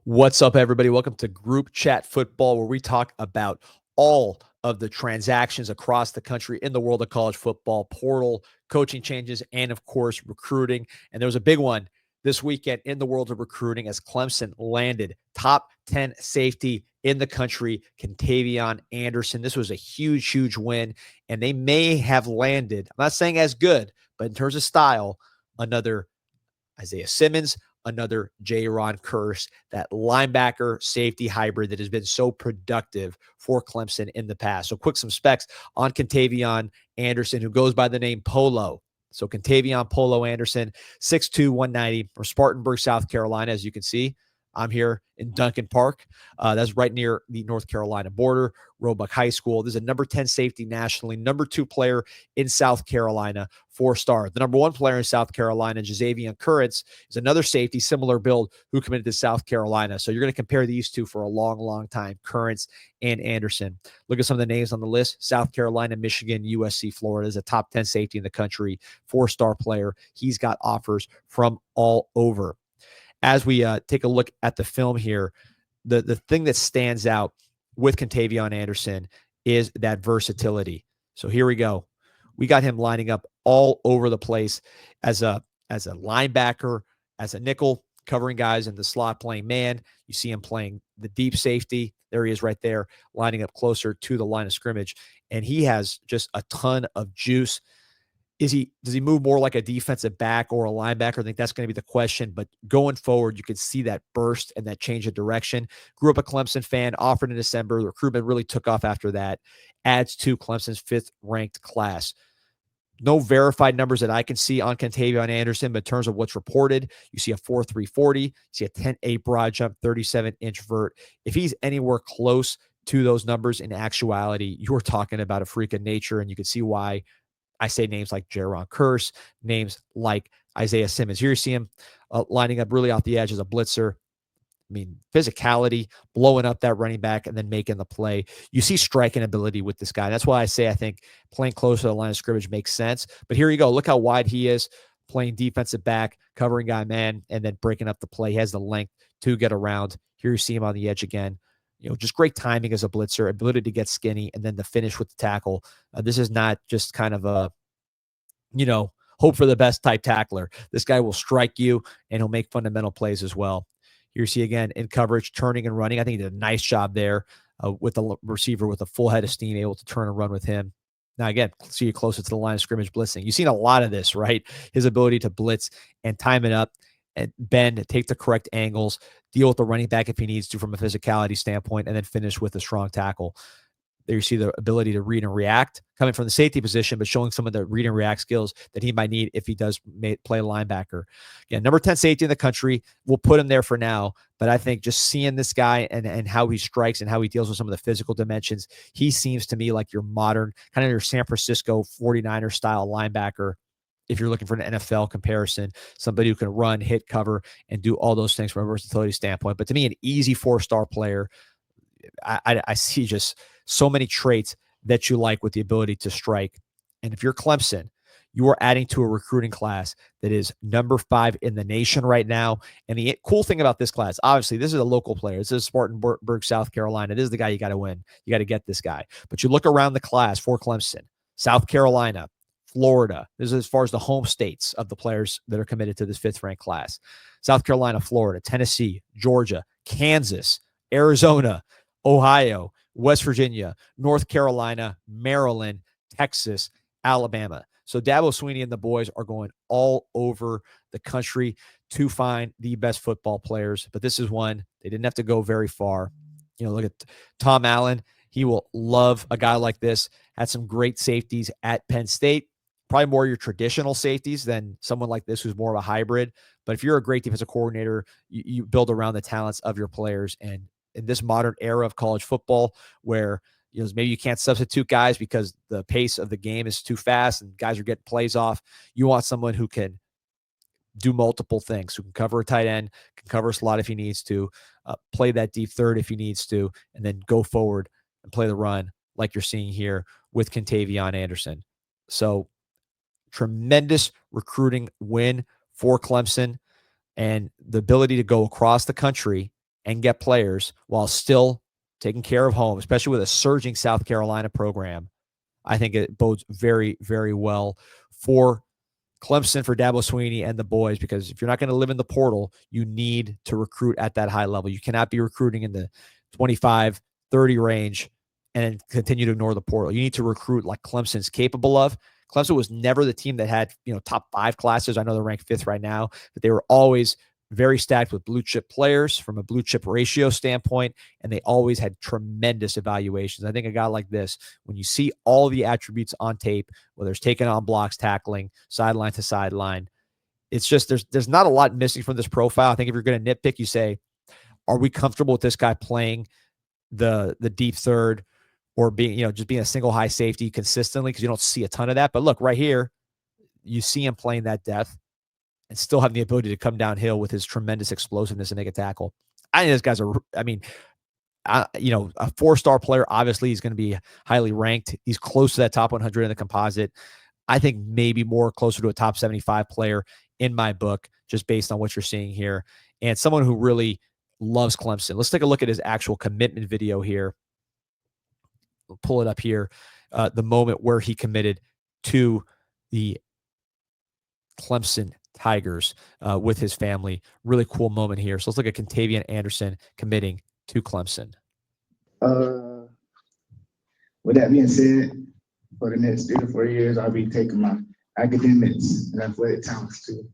What's up, everybody? Welcome to Group Chat Football, where we talk about all of the transactions across the country in the world of college football, portal, coaching changes, and of course, recruiting. And there was a big one this weekend in the world of recruiting as Clemson landed top 10 safety in the country, Kentavion Anderson. This was a huge, huge win, and they may have landed, I'm not saying as good, but in terms of style, another Isaiah Simmons, another Ron Curse, that linebacker safety hybrid that has been so productive for Clemson in the past. So quick some specs on Kentavion Anderson, who goes by the name Polo. So Kentavion Polo Anderson, 6'2", 190 from Spartanburg, South Carolina. As you can see, I'm here in Duncan Park. That's right near the North Carolina border, Roebuck High School. This is a number 10 safety nationally, number 2 player in South Carolina, 4-star. The number 1 player in South Carolina, Kentavion Currents, is another safety, similar build, who committed to South Carolina. So you're going to compare these two for a long, long time, Currents and Anderson. Look at some of the names on the list: South Carolina, Michigan, USC, Florida. Is a top 10 safety in the country, 4-star player. He's got offers from all over. As we take a look at the film here, the thing that stands out with Kentavion Anderson is that versatility. So here we go. We got him lining up all over the place as a linebacker, as a nickel, covering guys in the slot, playing man. You see him playing the deep safety. There he is right there, lining up closer to the line of scrimmage. And he has just a ton of juice. Does he move more like a defensive back or a linebacker? I think that's going to be the question. But going forward, you can see that burst and that change of direction. Grew up a Clemson fan, offered in December. The recruitment really took off after that. Adds to Clemson's 5th ranked class. No verified numbers that I can see on Kentavion Anderson, but in terms of what's reported, you see a 4.3 40, you see a 10.8 broad jump, 37-inch vert. If he's anywhere close to those numbers in actuality, you're talking about a freak of nature, and you can see why I say names like Ron Curse, names like Isaiah Simmons. Here you see him lining up really off the edge as a blitzer. I mean, physicality, blowing up that running back, and then making the play. You see striking ability with this guy. That's why I say I think playing close to the line of scrimmage makes sense. But here you go. Look how wide he is, playing defensive back, covering guy man, and then breaking up the play. He has the length to get around. Here you see him on the edge again. Just great timing as a blitzer, ability to get skinny, and then the finish with the tackle. This is not just kind of a, hope for the best type tackler. This guy will strike you, and he'll make fundamental plays as well. Here you see again in coverage, turning and running. I think he did a nice job there with the receiver with a full head of steam, able to turn and run with him. Now, again, see you closer to the line of scrimmage blitzing. You've seen a lot of this, right? His ability to blitz and time it up and bend, take the correct angles, deal with the running back if he needs to from a physicality standpoint, and then finish with a strong tackle. There you see the ability to read and react coming from the safety position, but showing some of the read and react skills that he might need if he does play linebacker. Again, number 10 safety in the country. We'll put him there for now, but I think just seeing this guy and how he strikes and how he deals with some of the physical dimensions, he seems to me like your modern, kind of your San Francisco 49er style linebacker. If you're looking for an NFL comparison, somebody who can run, hit, cover, and do all those things from a versatility standpoint. But to me, an easy 4-star player. I see just so many traits that you like with the ability to strike. And if you're Clemson, you are adding to a recruiting class that is number 5 in the nation right now. And the cool thing about this class, obviously, this is a local player. This is Spartanburg, South Carolina. This is the guy you got to win. You got to get this guy. But you look around the class for Clemson, South Carolina, Florida. This is as far as the home states of the players that are committed to this 5th ranked class. South Carolina, Florida, Tennessee, Georgia, Kansas, Arizona, Ohio, West Virginia, North Carolina, Maryland, Texas, Alabama. So Dabo Swinney and the boys are going all over the country to find the best football players. But this is one they didn't have to go very far. Look at Tom Allen. He will love a guy like this. Had some great safeties at Penn State. Probably more your traditional safeties than someone like this who's more of a hybrid. But if you're a great defensive coordinator, you build around the talents of your players. And in this modern era of college football where maybe you can't substitute guys because the pace of the game is too fast and guys are getting plays off, you want someone who can do multiple things, who can cover a tight end, can cover a slot if he needs to, play that deep third if he needs to, and then go forward and play the run like you're seeing here with Kentavion Anderson. So tremendous recruiting win for Clemson, and the ability to go across the country and get players while still taking care of home, especially with a surging South Carolina program, I think it bodes very, very well for Clemson, for Dabo Swinney and the boys, because if you're not going to live in the portal, you need to recruit at that high level. You cannot be recruiting in the 25, 30 range and then continue to ignore the portal. You need to recruit like Clemson's capable of. Clemson was never the team that had, top 5 classes. I know they're ranked 5th right now, but they were always very stacked with blue chip players from a blue chip ratio standpoint, and they always had tremendous evaluations. I think a guy like this, when you see all the attributes on tape, whether it's taking on blocks, tackling, sideline to sideline, it's just there's not a lot missing from this profile. I think if you're going to nitpick, you say, are we comfortable with this guy playing the deep third or being, just being a single high safety consistently, because you don't see a ton of that. But look, right here, you see him playing that depth and still having the ability to come downhill with his tremendous explosiveness and make a tackle. I think this guy's a 4-star player. Obviously, he's going to be highly ranked. He's close to that top 100 in the composite. I think maybe more closer to a top 75 player in my book, just based on what you're seeing here. And someone who really loves Clemson. Let's take a look at his actual commitment video here. We'll pull it up here. The moment where he committed to the Clemson Tigers with his family. Really cool moment here. So let's look at Kentavion Anderson committing to Clemson. With that being said, for the next 3 to 4 years, I'll be taking my academics and athletic talents too.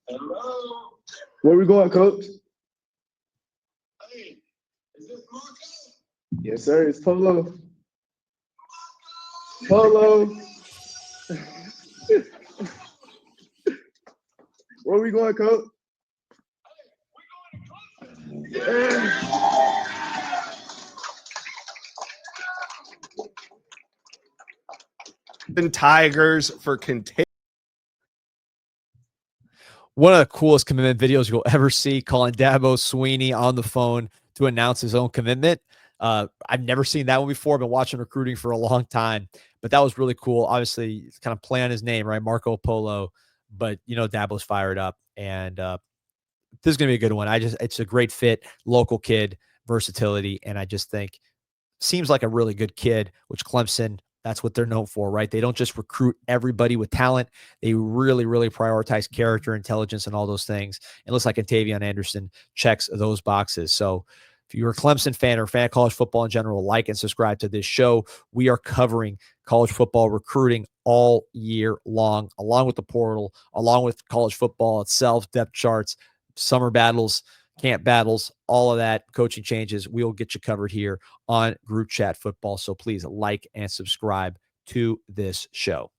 Hello. Where we going, Coach? Hey, is this Marco? Yes, sir. It's Polo. Polo. Where we going, Coach? Yeah. Tigers for Kentavion. One of the coolest commitment videos you'll ever see, calling Dabo Swinney on the phone to announce his own commitment. I've never seen that one before. I've been watching recruiting for a long time, but that was really cool. Obviously, it's kind of play on his name, right? Marco Polo, but Dabo's fired up, and this is going to be a good one. It's a great fit, local kid, versatility, and I just think seems like a really good kid, which Clemson, that's what they're known for, right? They don't just recruit everybody with talent. They really, really prioritize character, intelligence, and all those things. It looks like Kentavion Anderson checks those boxes. So if you're a Clemson fan or a fan of college football in general, like and subscribe to this show. We are covering college football recruiting all year long, along with the portal, along with college football itself, depth charts, summer battles, camp battles, all of that, coaching changes. We'll get you covered here on Group Chat Football. So please like and subscribe to this show.